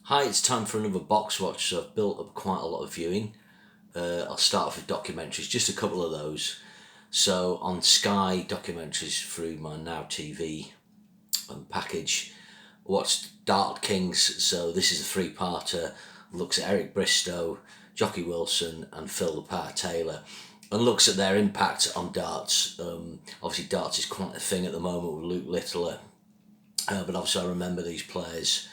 Hi, it's time for another box watch. So I've built up quite a lot of viewing. I'll start off with documentaries, just a couple of those. So on Sky documentaries through my Now TV package, I watched Dart Kings. So this is a three-parter. Looks at Eric Bristow, Jockey Wilson, and Phil the Power Taylor, and looks at their impact on darts. Obviously, darts is quite a thing at the moment with Luke Littler, but obviously I remember these players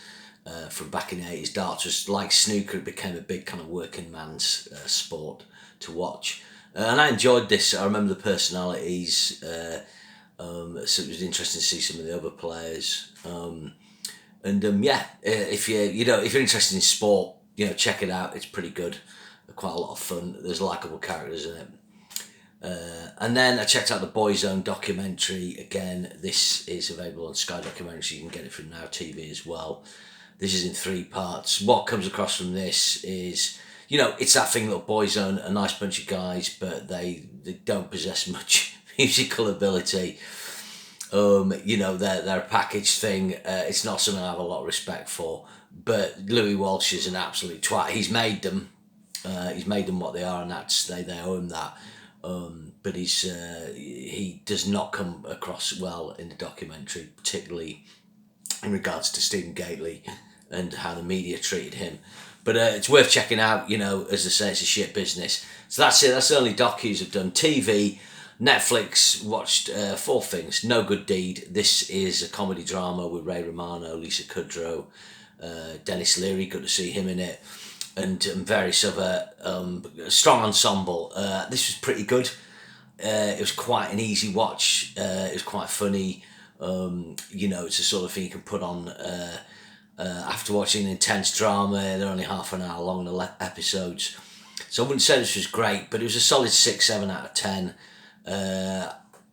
from back in the 80s. Darts was like snooker, it became a big kind of working man's sport to watch. And I enjoyed this. I remember the personalities, so it was interesting to see some of the other players. Yeah, if you're interested in sport, check it out. It's pretty good, quite a lot of fun. There's likable characters in it. And then I checked out the Boyzone documentary. Again, this is available on Sky Documentaries. You can get it from Now TV as well. This is in three parts. What comes across from this is, it's that thing that Boyzone, a nice bunch of guys, but they don't possess much musical ability. They're a packaged thing. It's not something I have a lot of respect for. But Louis Walsh is an absolute twat. He's made them. He's made them what they are, and that's they owe him that. But he does not come across well in the documentary, particularly in regards to Stephen Gately and how the media treated him. But it's worth checking out. As they say, it's a shit business. So that's it. That's the only docus I've done. TV, Netflix, watched four things. No Good Deed. This is a comedy drama with Ray Romano, Lisa Kudrow, Dennis Leary. Good to see him in it. And various other strong ensemble. This was pretty good. It was quite an easy watch. It was quite funny. It's the sort of thing you can put on after watching an intense drama. They're only half an hour long, the episodes. So I wouldn't say this was great, but it was a solid 6, 7 out of 10.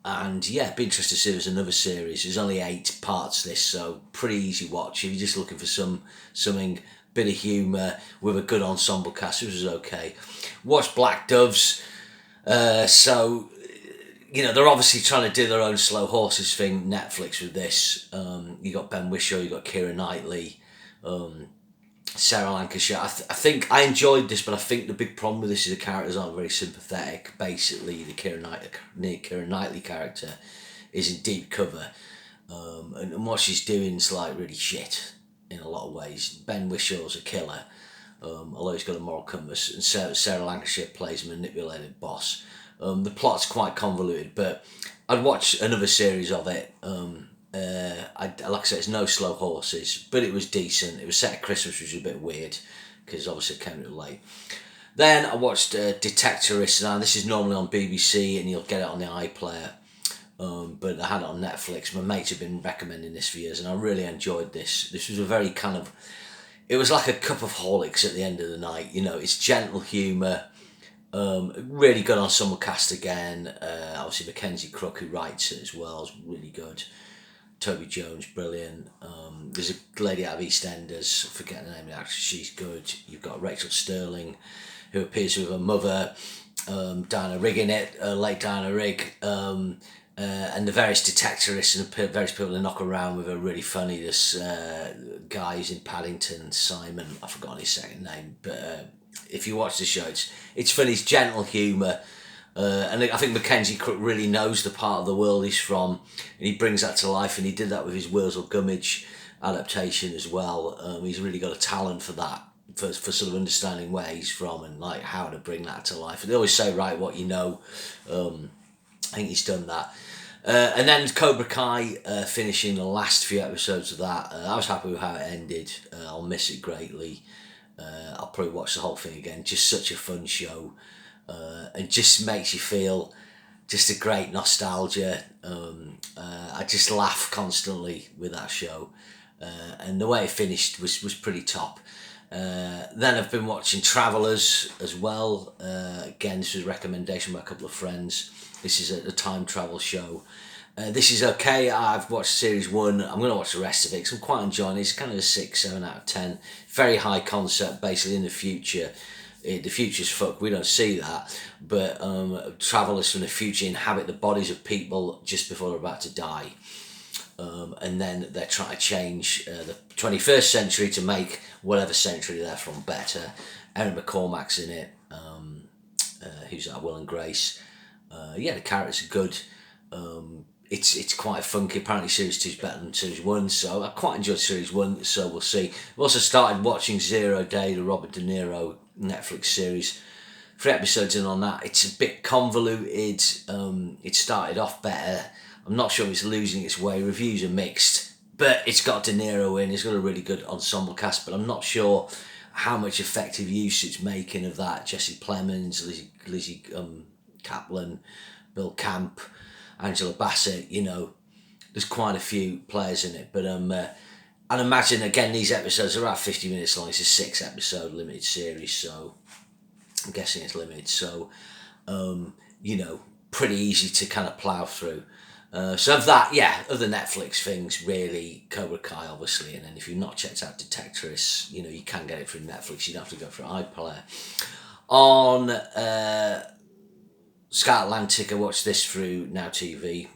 And yeah, it'd be interesting to see there's another series. There's only 8 parts this, so pretty easy watch. If you're just looking for something, bit of humour with a good ensemble cast, which was okay. Watched Black Doves. They're obviously trying to do their own slow horses thing, Netflix, with this. You got Ben Whishaw, you got Keira Knightley, Sarah Lancashire. I think I enjoyed this, but I think the big problem with this is the characters aren't very sympathetic. Basically, the Keira Knightley character is in deep cover, and what she's doing is like really shit in a lot of ways. Ben Wishaw's a killer, although he's got a moral compass, and Sarah Lancashire plays a manipulated boss. The plot's quite convoluted, but I'd watch another series of it. Like I said, it's no slow horses, but it was decent. It was set at Christmas, which was a bit weird, because obviously it came a little late. Then I watched Detectorist. Now, this is normally on BBC, and you'll get it on the iPlayer. But I had it on Netflix. My mates have been recommending this for years, and I really enjoyed this. This was a very it was like a cup of Horlicks at the end of the night. It's gentle humour. Really good ensemble cast again. Obviously Mackenzie Crook, who writes it as well, is really good. Toby Jones, brilliant. There's a lady out of EastEnders, forgetting the name of the actress, she's good. You've got Rachel Sterling, who appears with her mother, Diana Rigg in it, late Diana Rigg, and the various detectorists and various people that knock around with are really funny. This guy who's in Paddington, Simon, I've forgotten his second name, but if you watch the show, it's funny, it's gentle humour. And I think Mackenzie Crook really knows the part of the world he's from, and he brings that to life, and he did that with his Wurzel Gummidge adaptation as well. He's really got a talent for that, for sort of understanding where he's from and like how to bring that to life. And they always say, write what you know. I think he's done that. And then Cobra Kai, finishing the last few episodes of that. I was happy with how it ended. I'll miss it greatly. I'll probably watch the whole thing again. Just such a fun show. And just makes you feel just a great nostalgia. I just laugh constantly with that show. And the way it finished was pretty top. Then I've been watching Travellers as well. Again, this was a recommendation by a couple of friends. This is a time travel show. This is okay. I've watched series 1. I'm going to watch the rest of it because I'm quite enjoying it. It's kind of a 6, 7 out of 10. Very high concept, basically in the future. The future's fucked, we don't see that, but travellers from the future inhabit the bodies of people just before they're about to die. And then they're trying to change the 21st century to make whatever century they're from better. Erin McCormack's in it, who's at Will and Grace. The characters are good. It's quite funky. Apparently series 2 is better than series 1, so I quite enjoyed series 1, so we'll see. I've also started watching 0 Day, the Robert De Niro Netflix series. 3 episodes in on that. It's a bit convoluted. It started off better. I'm not sure if it's losing its way. Reviews are mixed, but it's got De Niro in. It's got a really good ensemble cast, but I'm not sure how much effective use it's making of that. Jesse Plemons, Lizzie Kaplan, Bill Camp, Angela Bassett, there's quite a few players in it. But I'd imagine, again, these episodes are about 50 minutes long. It's a 6 episode limited series, so I'm guessing it's limited. So, pretty easy to kind of plough through. So of that, other Netflix things, really, Cobra Kai, obviously, and then if you've not checked out Detectorists, you can get it through Netflix. You don't have to go for iPlayer. On Sky Atlantic, I watched this through Now TV.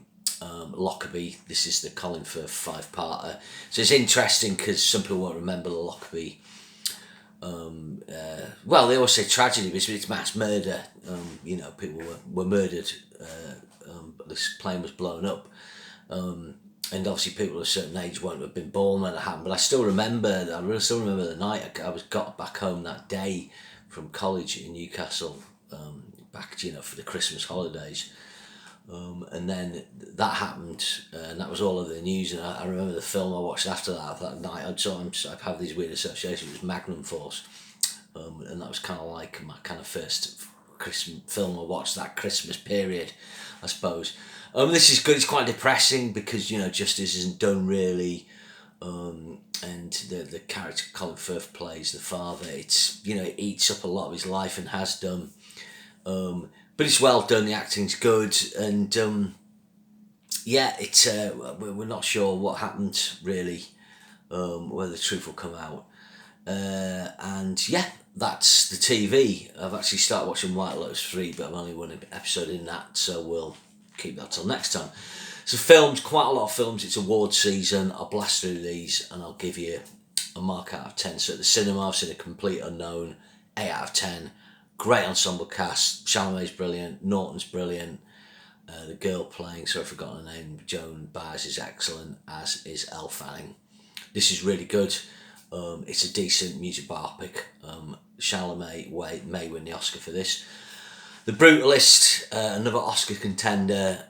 Lockerbie, this is the Colin Firth 5-parter. So it's interesting because some people won't remember the Lockerbie. They always say tragedy, but it's mass murder. People were murdered. This plane was blown up. And obviously people of a certain age won't have been born when it happened. But I still remember the night I got back home that day from college in Newcastle, back for the Christmas holidays. And then that happened, and that was all of the news. And I remember the film I watched after that night. I have these weird associations with Magnum Force, and that was kind of like my kind of first Christmas film I watched that Christmas period, I suppose. This is good. It's quite depressing because justice isn't done really, and the character Colin Firth plays the father. It eats up a lot of his life and has done. But it's well done. The acting's good, and it's we're not sure what happened really, whether the truth will come out, that's the TV. I've actually started watching White Lotus 3, but I'm only one episode in that, so we'll keep that till next time. So films, quite a lot of films. It's award season. I'll blast through these and I'll give you a mark out of 10. So at the cinema, I've seen A Complete Unknown, 8 out of 10. Great ensemble cast. Chalamet's brilliant. Norton's brilliant. The girl playing, sorry I've forgotten her name, Joan Baez, is excellent, as is Elle Fanning. This is really good. It's a decent music biopic. Chalamet may win the Oscar for this. The Brutalist, another Oscar contender.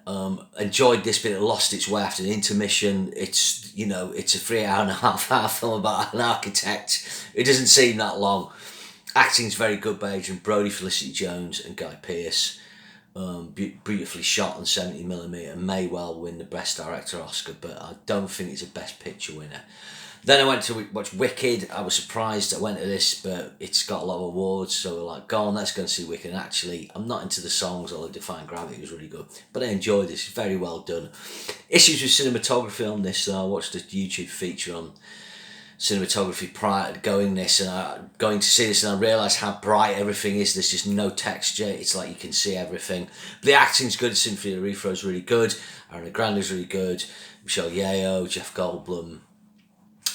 Enjoyed this, but it lost its way after the intermission. It's a 3.5 hour film about an architect. It doesn't seem that long. Acting's very good by Adrian Brody, Felicity Jones and Guy Pearce. Beautifully shot on 70mm, and may well win the Best Director Oscar, but I don't think it's a Best Picture winner. Then I went to watch Wicked. I was surprised I went to this, but it's got a lot of awards, so we're like, go on, let's go and see Wicked. And actually, I'm not into the songs, although Defying Gravity was really good, but I enjoyed this. It's very well done. Issues with cinematography on this, so I watched a YouTube feature on cinematography prior to going to see this, and I realised how bright everything is. There's just no texture. It's like you can see everything. But the acting's good. Cynthia Erivo's really good. Ariana Grande's really good. Michelle Yeoh, Jeff Goldblum.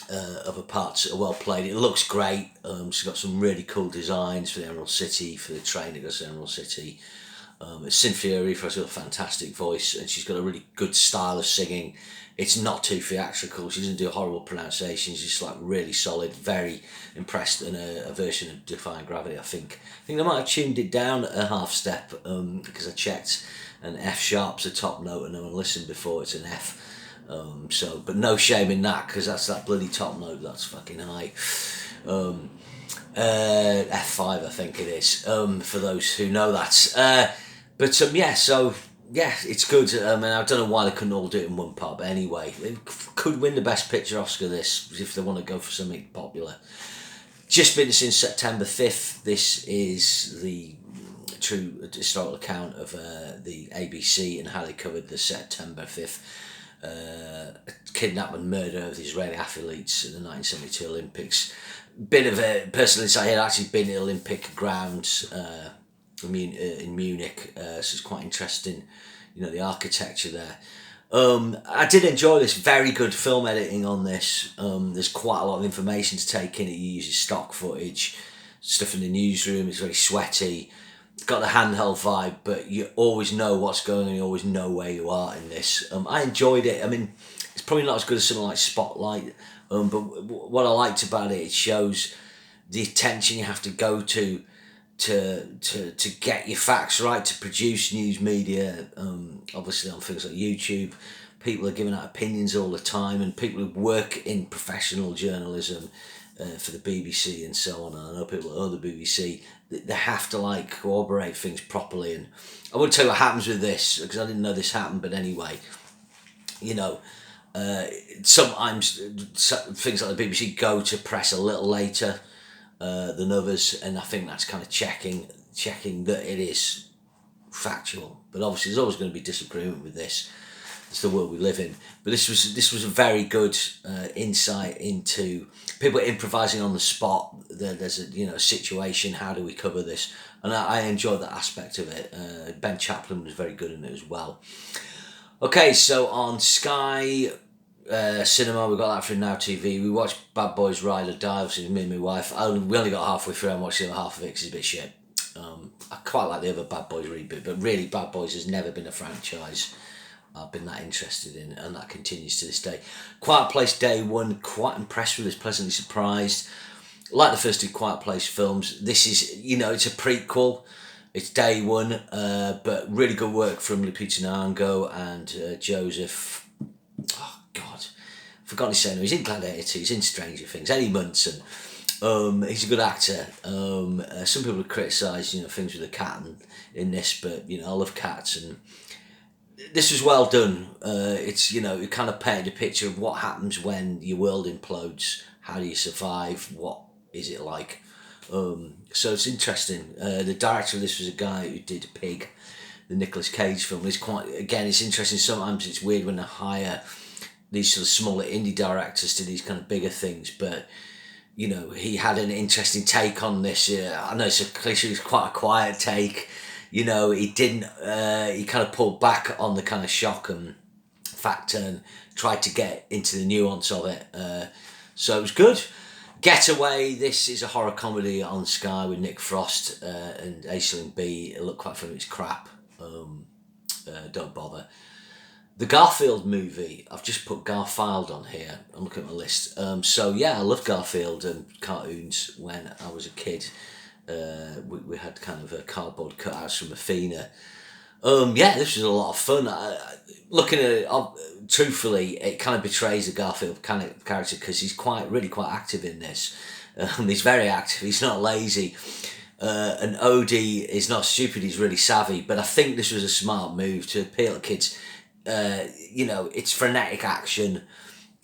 Other parts are well played. It looks great. She's got some really cool designs for the Emerald City, for the train that goes to Emerald City. Cynthia Erivo's got a fantastic voice, and she's got a really good style of singing. It's not too theatrical. She doesn't do horrible pronunciations. She's just like really solid. Very impressed. And a version of Defying Gravity, I think they might have tuned it down a half step, because I checked, and F sharp's a top note, and no one listened before it's an F. But no shame in that, because that's that bloody top note. That's fucking high. F5, I think it is. For those who know that. It's good. And I don't know why they couldn't all do it in one part, but anyway, they could win the Best Picture Oscar this, if they want to go for something popular. Just been since September 5th. This is the true historical account of the ABC and how they covered the September 5th kidnap and murder of the Israeli athletes in the 1972 Olympics. Bit of a personal insight here. I've actually been at Olympic grounds in Munich, so it's quite interesting, the architecture there. I did enjoy this. Very good film editing on this. There's quite a lot of information to take in. It uses stock footage, stuff in the newsroom. It's very sweaty. It's got the handheld vibe, but you always know what's going on. You always know where you are in this. I enjoyed it. I mean, it's probably not as good as something like Spotlight, but what I liked about it, it shows the attention you have to go to get your facts right, to produce news media. Obviously on things like YouTube, people are giving out opinions all the time, and people who work in professional journalism for the BBC and so on. And I know people at other BBC, they have to like corroborate things properly. And I won't tell you what happens with this because I didn't know this happened, but anyway, you know, sometimes things like the BBC go to press a little later than others, and I think that's kind of checking that it is factual. But obviously, there's always going to be disagreement with this. It's the world we live in. But this was a very good insight into people improvising on the spot. There's a situation. How do we cover this? And I enjoyed that aspect of it. Ben Chaplin was very good in it as well. Okay, so on Sky Cinema, we got that through Now TV. We watched Bad Boys Ride or Die, obviously me and my wife. We only got halfway through and watched the other half of it because it's a bit shit. I quite like the other Bad Boys reboot, but really Bad Boys has never been a franchise I've been that interested in, and that continues to this day. Quiet Place Day One, quite impressed with this, pleasantly surprised. Like the first two Quiet Place films, this is, it's a prequel. It's Day One, but really good work from Lupita Nyong'o and Joseph. Oh God, I've forgotten his name. He's in Gladiator 2, he's in Stranger Things. Eddie Munson. He's a good actor. Some people have criticised, things with the cat in this, but I love cats, and this was well done. It's it kind of painted a picture of what happens when your world implodes. How do you survive? What is it like? So it's interesting. The director of this was a guy who did Pig, the Nicolas Cage film. It's it's interesting. Sometimes it's weird when they hire these sort of smaller indie directors to these kind of bigger things, but he had an interesting take on this. I know it's a cliche, it's quite a quiet take. He didn't, he kind of pulled back on the kind of shock and factor and tried to get into the nuance of it. So it was good. Getaway, this is a horror comedy on Sky with Nick Frost and Aisling B. It looked quite funny, it's crap. Don't bother. The Garfield movie, I've just put Garfield on here. I'm looking at my list. So yeah, I loved Garfield and cartoons when I was a kid. We had kind of cardboard cutouts from Athena. This was a lot of fun. Looking at it, truthfully, it kind of betrays the Garfield kind of character because he's really quite active in this. He's very active. He's not lazy. And Odie is not stupid. He's really savvy. But I think this was a smart move to appeal to kids. It's frenetic action.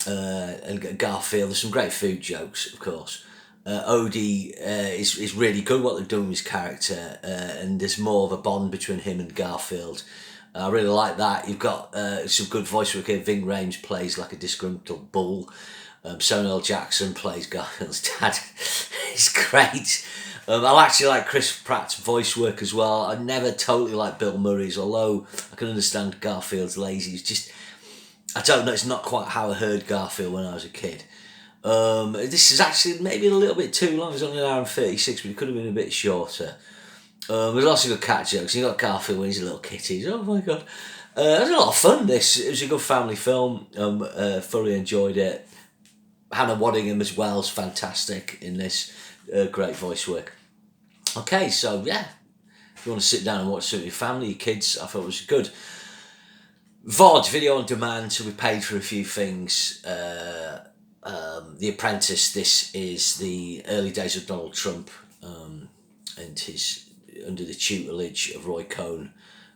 And Garfield, there's some great food jokes, of course. Odie is really good what they're doing with his character, and there's more of a bond between him and Garfield. I really like that. You've got some good voice work here. Ving Rhames plays like a disgruntled bull. Samuel L. Jackson plays Garfield's dad. It's great. I actually like Chris Pratt's voice work as well. I never totally like Bill Murray's, although I can understand Garfield's lazy. It's just, I don't know, it's not quite how I heard Garfield when I was a kid. This is actually maybe a little bit too long. It's only an hour and 36, but it could have been a bit shorter. There's lots of good cat jokes. You got Garfield when he's a little kitty. Oh my God. It was a lot of fun, this. It was a good family film. Thoroughly enjoyed it. Hannah Waddingham as well is fantastic in this. Great voice work. Okay, so yeah. If you want to sit down and watch something with your family, your kids, I thought it was good. VOD, video on demand, so we paid for a few things. The Apprentice, this is the early days of Donald Trump and his under the tutelage of Roy Cohn.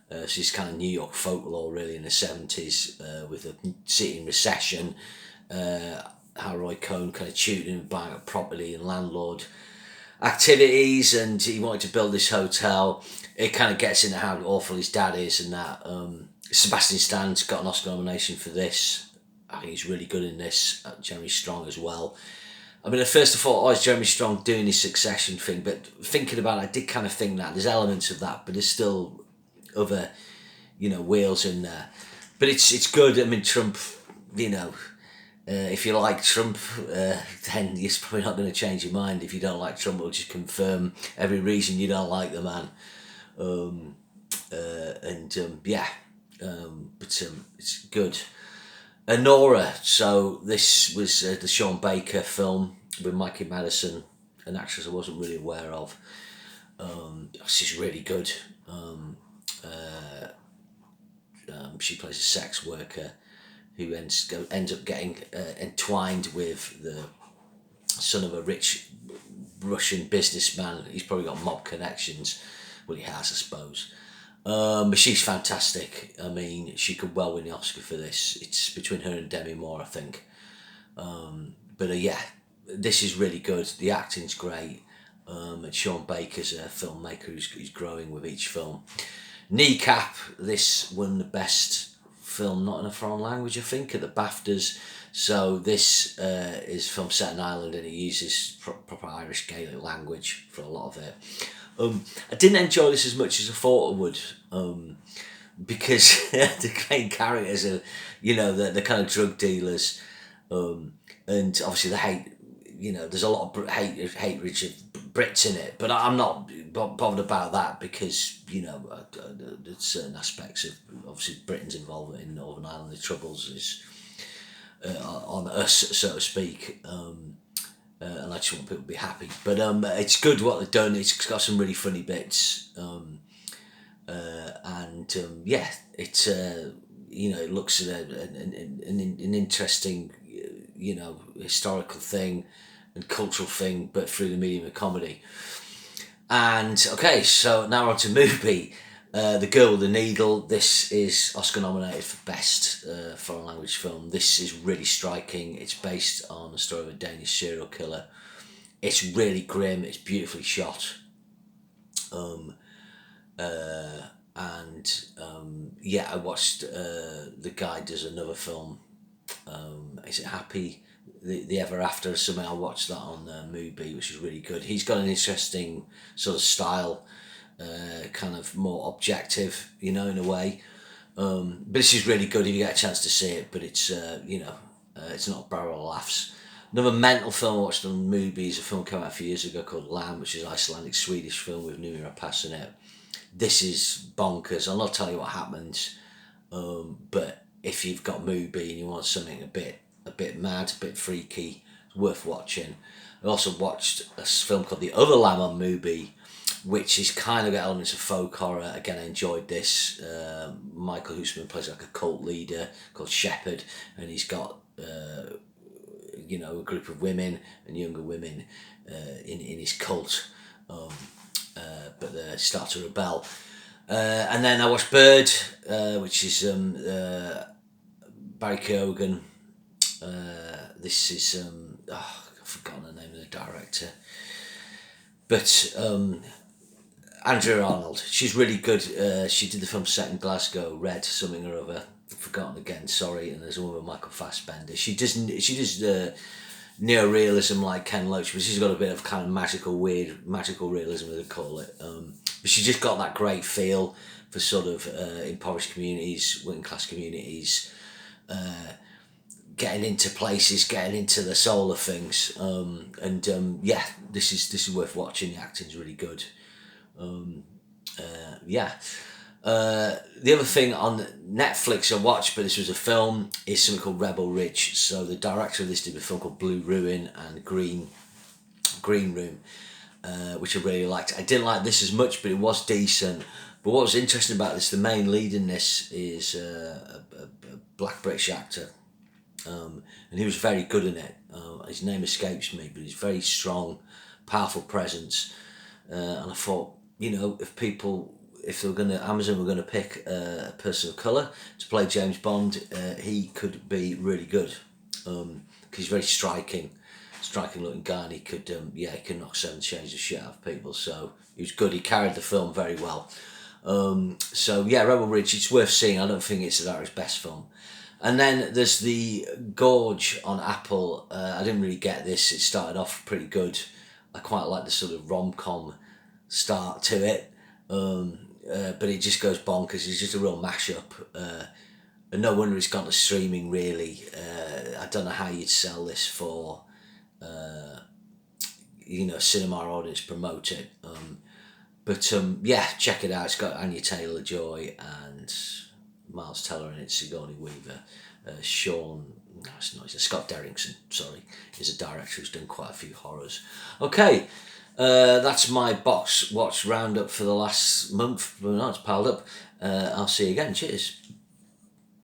So it's kind of New York folklore really in the 70s with the city in recession. How Roy Cohn kind of tutored him buying up property and landlord activities, and he wanted to build this hotel. It kind of gets into how awful his dad is and that. Sebastian Stan's got an Oscar nomination for this. I think he's really good in this. Jeremy Strong as well. I mean, at first I thought, is Jeremy Strong doing his Succession thing? But thinking about it, I did kind of think that. There's elements of that, but there's still other, wheels in there. but it's good. I mean, Trump, you know, if you like Trump, then you're probably not going to change your mind. If you don't like Trump, it'll just confirm every reason you don't like the man. Yeah, it's good. Nora. So this was the Sean Baker film with Mikey Madison, an actress I wasn't really aware of. She's really good. She plays a sex worker who ends up getting entwined with the son of a rich Russian businessman. He's probably got mob connections. Well, he has, I suppose. But she's fantastic. I mean, she could well win the Oscar for this. It's between her and Demi Moore, I think. Yeah, this is really good. The acting's great. And Sean Baker's a filmmaker who's growing with each film. Kneecap, this won the best film not in a foreign language, I think, at the BAFTAs. So this is a film set in Ireland, and it uses proper Irish Gaelic language for a lot of it. I didn't enjoy this as much as I thought I would, because the main characters are, the kind of drug dealers, and obviously the hate. There's a lot of hatred of Brits in it, but I'm not bothered about that because there's certain aspects of obviously Britain's involvement in Northern Ireland. The Troubles is on us, so to speak. And I just want people to be happy. But it's good what they've done. It's got some really funny bits. It looks at an interesting, historical thing and cultural thing, but through the medium of comedy. And okay, so now we're on to movie. The Girl with the Needle. This is Oscar nominated for Best Foreign Language Film. This is really striking. It's based on the story of a Danish serial killer. It's really grim. It's beautifully shot. I watched the guy does another film. Is it Happy the Ever After or something? I watched that on Mubi, which is really good. He's got an interesting sort of style. Kind of more objective, in a way. But this is really good if you get a chance to see it. But it's it's not a barrel of laughs. Another mental film I watched on Mubi is a film came out a few years ago called Lamb, which is an Icelandic Swedish film with Noomi Rapace in it. This is bonkers. I'll not tell you what happens. But if you've got Mubi and you want something a bit mad, a bit freaky, it's worth watching. I also watched a film called The Other Lamb on Mubi, which is kind of got elements of folk horror. Again, I enjoyed this. Michael Huisman plays like a cult leader called Shepherd, and he's got a group of women and younger women in his cult, but they start to rebel. And then I watched Bird, which is Barry Keoghan. This is I've forgotten the name of the director, but Andrea Arnold. She's really good. She did the film set in Glasgow, Red something or other. I've forgotten again. Sorry. And there's a woman, Michael Fassbender. She does neorealism like Ken Loach, but she's got a bit of kind of magical realism, as they call it. But she just got that great feel for sort of impoverished communities, working class communities, getting into places, getting into the soul of things. This is worth watching. The acting's really good. The other thing on Netflix I watched, but this was a film, is something called Rebel Ridge. So the director of this did a film called Blue Ruin and Green Room, which I really liked. I didn't like this as much, but it was decent. But what was interesting about this, the main lead in this is a black British actor, and he was very good in it. His name escapes me, but he's very strong, powerful presence. And I thought, if Amazon were going to pick a person of colour to play James Bond, he could be really good. Because he's very striking looking guy, and he could knock 7 shades of shit out of people. So he was good. He carried the film very well. Rebel Ridge, it's worth seeing. I don't think it's the director's best film. And then there's The Gorge on Apple. I didn't really get this. It started off pretty good. I quite like the sort of rom-com start to it. But it just goes bonkers. It's just a real mashup. and no wonder it's gone to streaming. Really, I don't know how you'd sell this for, cinema audience, promote it. But yeah, check it out. It's got Anya Taylor-Joy and Miles Teller in it, Sigourney Weaver, Sean. No, it's not. It's Scott Derrickson. Sorry, he's a director who's done quite a few horrors. Okay, that's my box watch roundup for the last month. Well, no, it's piled up. I'll see you again. Cheers.